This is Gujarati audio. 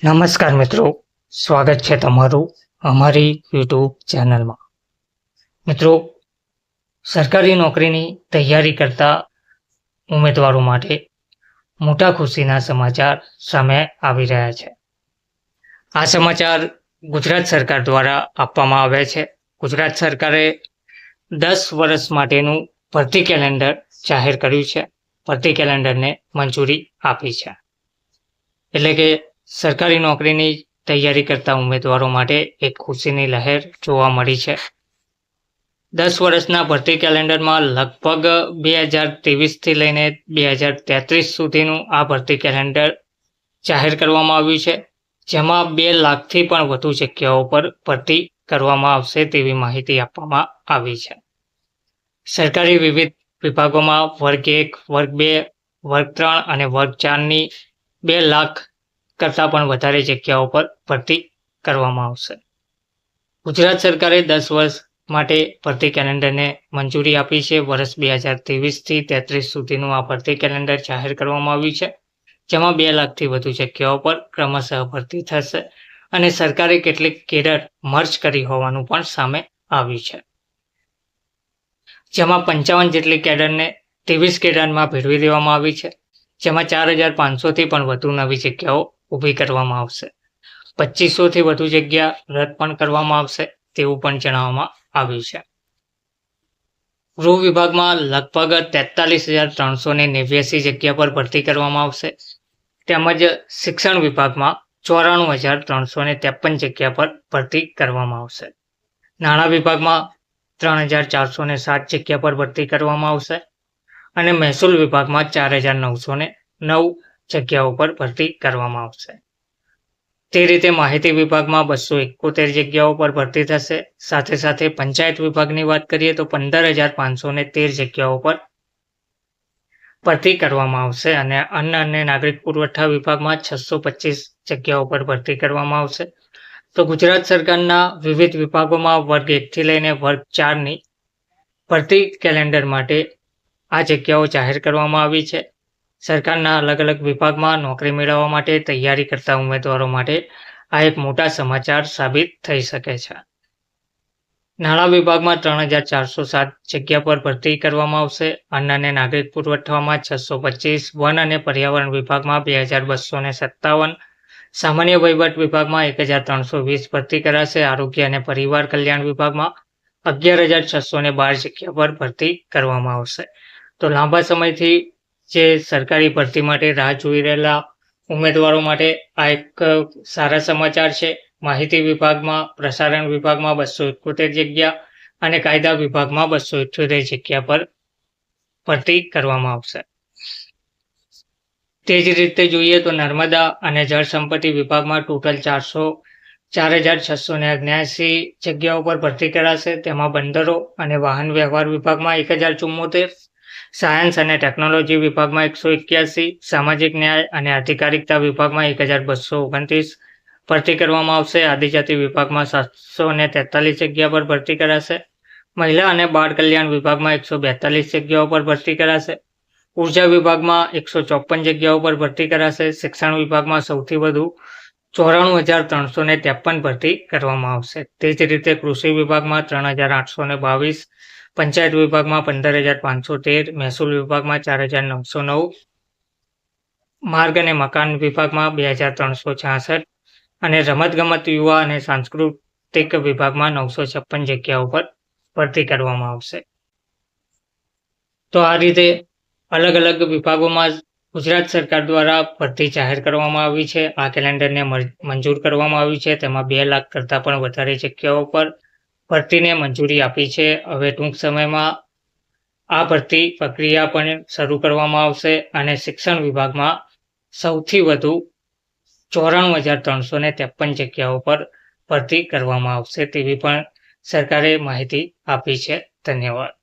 નમસ્કાર મિત્રો, સ્વાગત છે તમારું અમારી યુટ્યુબ ચેનલમાં. મિત્રો, સરકારી નોકરીની તૈયારી કરતા ઉમેદવારો માટે મોટા ખુશીના સમાચાર સામે આવી રહ્યા છે. આ સમાચાર ગુજરાત સરકાર દ્વારા આપવામાં આવ્યા છે. ગુજરાત સરકારે 10 વર્ષ માટેનું ભરતી કેલેન્ડર જાહેર કર્યું છે. ભરતી કેલેન્ડરને મંજૂરી આપી છે. એટલે કે સરકારી નોકરીની તૈયારી કરતા ઉમેદવારો માટે એક ખુશીની લહેર જોવા મળી છે. 10 વર્ષના ભરતી કેલેન્ડરમાં લગભગ 2023થી લઈને 2033 સુધીનું આ ભરતી કેલેન્ડર જાહેર કરવામાં આવ્યું છે, જેમાં 2 લાખથી પણ વધુ જગ્યાઓ પર ભરતી કરવામાં આવશે તેવી માહિતી આપવામાં આવી છે. સરકારી વિવિધ વિભાગોમાં વર્ગ 1, વર્ગ 2, વર્ગ 3 અને વર્ગ 4ની 2 લાખ કરતાં પણ વધારે જગ્યાઓ પર ભરતી કરવામાં આવશે. ગુજરાત સરકારે 10 વર્ષ માટે ભરતી કેલેન્ડરને મંજૂરી આપી છે. વર્ષ 2023થી 33 સુધીનું આ ભરતી કેલેન્ડર જાહેર કરવામાં આવ્યું છે, જેમાં 2 લાખથી વધુ જગ્યાઓ પર ક્રમશઃ ભરતી થશે અને સરકારે કેટલીક કેડર મર્જ કરી હોવાનું પણ સામે આવ્યું છે, જેમાં 55 જેટલી કેડરને 23 કેડરમાં ભેળવી દેવામાં આવી છે, જેમાં 4500થી પણ વધુ નવી જગ્યાઓ ઊભી કરવામાં આવશે. 2500થી વધુ જગ્યા રદ પણ કરવામાં આવશે તેવું પણ જણાવવામાં આવ્યું છે. ગૃહ વિભાગમાં લગભગ 43,389 જગ્યા પર ભરતી કરવામાં આવશે, તેમજ શિક્ષણ વિભાગમાં 94,353 જગ્યા પર ભરતી કરવામાં આવશે. નાણાં વિભાગમાં 3,407 જગ્યા પર ભરતી કરવામાં આવશે અને મહેસૂલ વિભાગમાં 4,909 જગ્યાઓ પર ભરતી કરવામાં આવશે. તે રીતે માહિતી વિભાગમાં 271 જગ્યાઓ પર ભરતી થશે. સાથે સાથે પંચાયત વિભાગની વાત કરીએ તો 15,513 જગ્યાઓ પર ભરતી કરવામાં આવશે અને અન્ન અને નાગરિક પુરવઠા વિભાગમાં 625 જગ્યાઓ પર ભરતી કરવામાં આવશે. તો ગુજરાત સરકારના વિવિધ વિભાગોમાં વર્ગ 1થી લઈને વર્ગ 4ની ભરતી કેલેન્ડર માટે આ જગ્યાઓ જાહેર કરવામાં આવી છે. સરકારના અલગ અલગ વિભાગમાં નોકરી મેળવવા માટે તૈયારી કરતા ઉમેદવારો માટે આ એક મોટા સમાચાર સાબિત થઈ શકે છે. નાણાં વિભાગમાં 3,407 જગ્યા પર ભરતી કરવામાં આવશે. અન્ન અને નાગરિક પુરવઠામાં 625, વન અને પર્યાવરણ વિભાગમાં 2,257, સામાન્ય વહીવટ વિભાગમાં 1,320 ભરતી કરાશે. આરોગ્ય અને પરિવાર કલ્યાણ વિભાગમાં 11,612 જગ્યા પર ભરતી કરવામાં આવશે. તો લાંબા સમયથી જે સરકારી ભરતી માટે રાહ જોઈ રહેલા ઉમેદવારો માટે આ એક સારા સમાચાર છે. માહિતી વિભાગમાં, પ્રસારણ વિભાગમાં 271 જગ્યા અને કાયદા વિભાગમાં 278 જગ્યા પર ભરતી કરવામાં આવશે. તે જ રીતે જોઈએ તો નર્મદા અને જળ સંપત્તિ વિભાગમાં ટોટલ 4,679 જગ્યાઓ પર ભરતી કરાશે. તેમાં બંદરો અને વાહન વ્યવહાર વિભાગમાં 1,074, સાયન્સ અને ટેકનોલોજી વિભાગમાં 181, સામાજિક ન્યાય અને અધિકારિકતા વિભાગમાં 1,229 ભરતી કરવામાં આવશે. આદિજાતિ વિભાગમાં 743 જગ્યા પર ભરતી કરાશે. મહિલા અને બાળ કલ્યાણ વિભાગમાં 142 જગ્યાઓ પર ભરતી કરાશે. ઉર્જા વિભાગમાં 154 જગ્યાઓ પર ભરતી કરાશે. શિક્ષણ વિભાગમાં સૌથી વધુ 94,353 ભરતી કરવામાં આવશે. તે જ રીતે કૃષિ વિભાગમાં 3,822, પંચાયત વિભાગમાં 15,513, મહેસૂલ વિભાગમાં 4,909, માર્ગ અને મકાન વિભાગમાં 2,366 અને રમતગમત, યુવા અને સાંસ્કૃતિક વિભાગમાં 956 જગ્યાઓ પર ભરતી કરવામાં આવશે. તો આ રીતે અલગ અલગ વિભાગોમાં ગુજરાત સરકાર દ્વારા ભરતી જાહેર કરવામાં આવી છે. આ કેલેન્ડરને મંજૂર કરવામાં આવ્યું છે. તેમાં 2 લાખ કરતાં પણ વધારે જગ્યાઓ પર ભરતીને મંજૂરી આપી છે. હવે ટૂંક સમયમાં આ ભરતી પ્રક્રિયા પણ શરૂ કરવામાં આવશે અને શિક્ષણ વિભાગમાં સૌથી વધુ 94,353 જગ્યાઓ પર ભરતી કરવામાં આવશે તેવી પણ સરકારે માહિતી આપી છે. ધન્યવાદ.